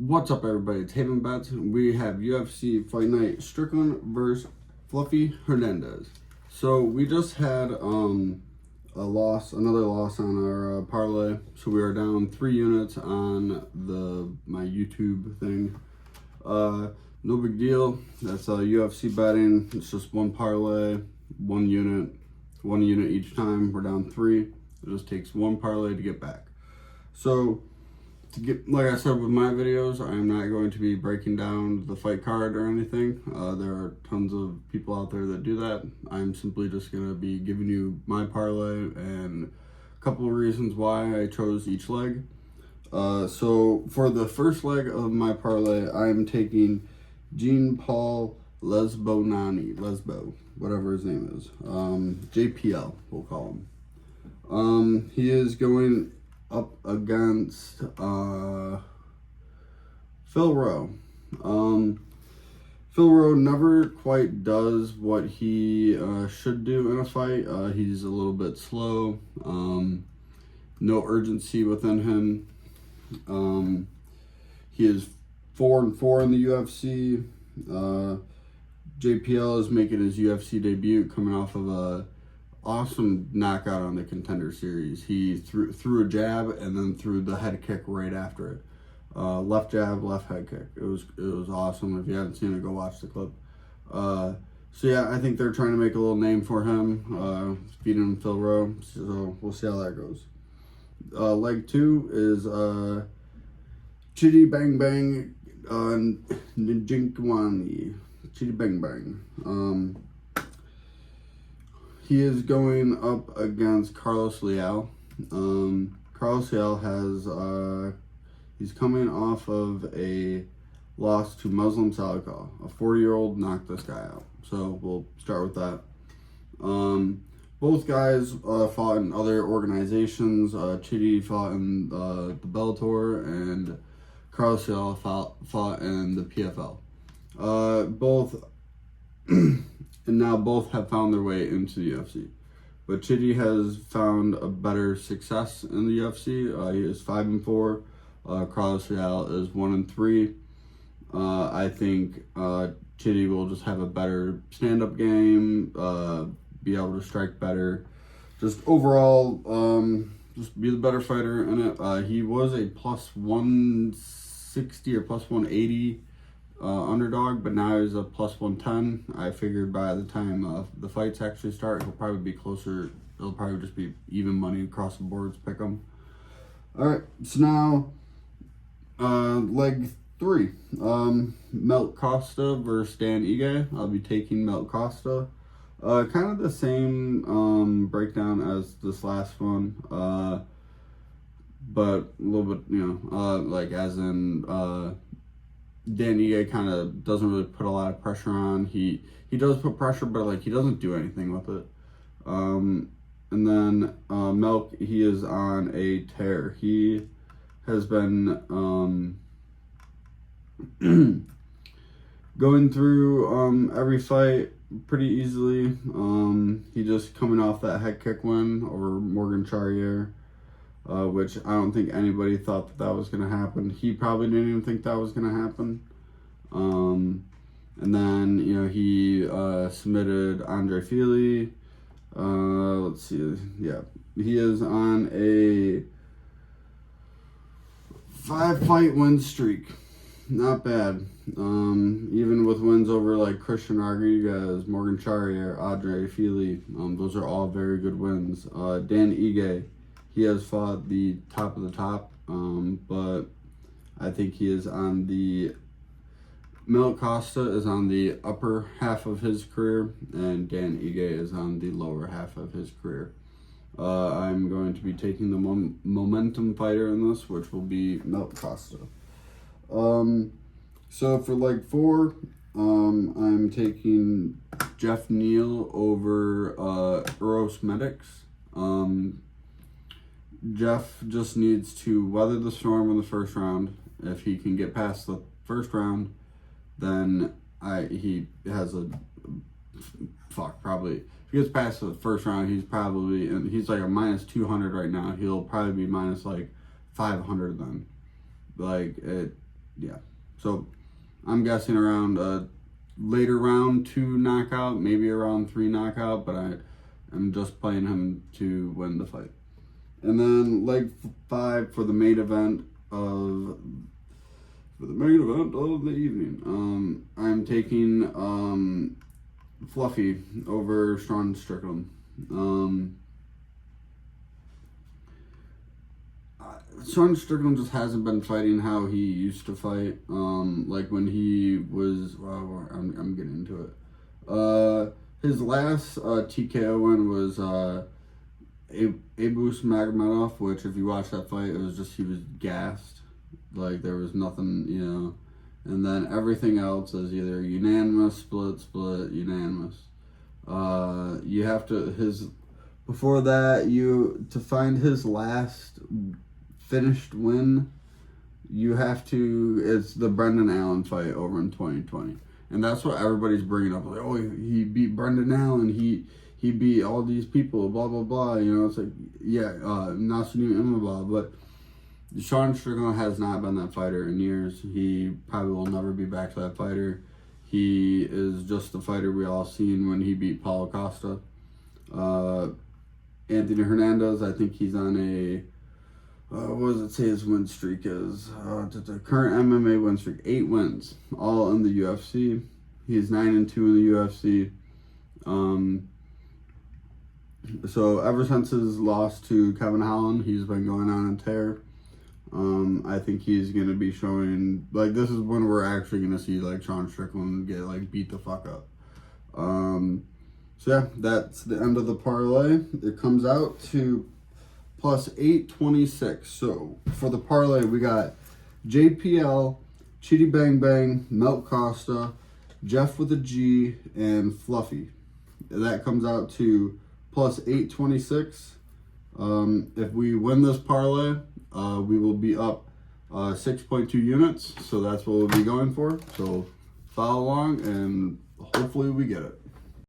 What's up, everybody? It's Haven Bets. We have UFC Fight Night Strickland versus Fluffy Hernandez. So we just had another loss on our parlay. So we are down 3 units on my YouTube thing. No big deal. That's UFC betting. It's just one parlay, 1 unit each time. We're down 3. It just takes 1 parlay to get back. So, like I said with my videos, I'm not going to be breaking down the fight card or anything. There are tons of people out there that do that. I'm simply just going to be giving you my parlay and a couple of reasons why I chose each leg. So for the first leg of my parlay, I'm taking Jean-Paul Lesbo, whatever his name is. JPL, we'll call him. He is going up against Phil Rowe. Phil Rowe never quite does what he should do in a fight. He's a little bit slow. No urgency within him. He is 4-4 in the UFC. JPL is making his UFC debut, coming off of a awesome knockout on the Contender Series. He threw a jab and then threw the head kick right after it. Left jab, left head kick. It was awesome. If you haven't seen it, go watch the clip. So yeah, I think they're trying to make a little name for him, beating him Phil Rowe. So we'll see how that goes. Leg 2 is Chitty Bang Bang Njinkawani. Chitty Bang Bang. He is going up against Carlos Leal. Carlos Leal he's coming off of a loss to Muslim Salikal. A 40-year-old knocked this guy out. So we'll start with that. Both guys fought in other organizations. Chitty fought in the Bellator, and Carlos Leal fought in the PFL. And now both have found their way into the UFC. But Chitty has found a better success in the UFC. He is 5-4. Carlos Leal is 1-3. I think Chitty will just have a better stand-up game, be able to strike better. Just overall, just be the better fighter in it. He was a plus 160 or plus 180 underdog, but now he's a plus 110. I figured by the time the fights actually start, he'll probably be closer. It'll probably just be even money across the boards. Pick him. All right, so now leg 3, Melt Costa versus Dan Ige. I'll be taking Melt Costa. Kind of the same breakdown as this last one, but a little bit, like as in Dan Ige kind of doesn't really put a lot of pressure on. He does put pressure, but like he doesn't do anything with it. And then Melk, he is on a tear. He has been going through every fight pretty easily. He just coming off that head kick win over Morgan Charrier, which I don't think anybody thought that was going to happen. He probably didn't even think that was going to happen. And then, he submitted Andre Fili. Let's see. Yeah, he is on a 5-fight win streak. Not bad. Even with wins over like Christian Rodriguez, Morgan Charrier, Andre Fili, those are all very good wins. Dan Ige, he has fought the top of the top, but I think he is on the... Mel Costa is on the upper half of his career, and Dan Ige is on the lower half of his career. I'm going to be taking the momentum fighter in this, which will be Mel Costa. So for leg 4, I'm taking Jeff Neal over Eros Medics. Jeff just needs to weather the storm in the first round. If he can get past the first round, then he has probably, if he gets past the first round, he's like a minus 200 right now. He'll probably be minus like 500 then. Like yeah. So I'm guessing around a later round 2 knockout, maybe a round 3 knockout, but I'm just playing him to win the fight. And then leg 5 for the main event of the evening. I'm taking Fluffy over Sean Strickland. Sean Strickland just hasn't been fighting how he used to fight. Like when he was, well, I'm getting into it. His last TKO win was Abus Magomedov, which if you watch that fight, it was just he was gassed. Like there was nothing, you know. And then everything else is either unanimous, split, unanimous. You have to before that to find his last finished win, you have to, it's the Brendan Allen fight over in 2020. And that's what everybody's bringing up. Like, oh, he beat Brendan Allen, he beat all these people, blah, blah, blah. You know, it's like, yeah, Nasunim Imabah. But Sean Strickland has not been that fighter in years. He probably will never be back to that fighter. He is just the fighter we all seen when he beat Paulo Costa. Anthony Hernandez, I think he's on a, what does it say his win streak is? The current MMA win streak, 8 wins, all in the UFC. He's 9-2 in the UFC. So ever since his loss to Kevin Holland, he's been going on a tear. I think he's going to be showing, like, this is when we're actually going to see, like, Sean Strickland get, like, beat the fuck up. So, yeah, that's the end of the parlay. It comes out to plus 826. So, for the parlay, we got JPL, Chitty Bang Bang, Melt Costa, Jeff with a G, and Fluffy. That comes out to plus 826. If we win this parlay, we will be up 6.2 units. So that's what we'll be going for. So follow along and hopefully we get it.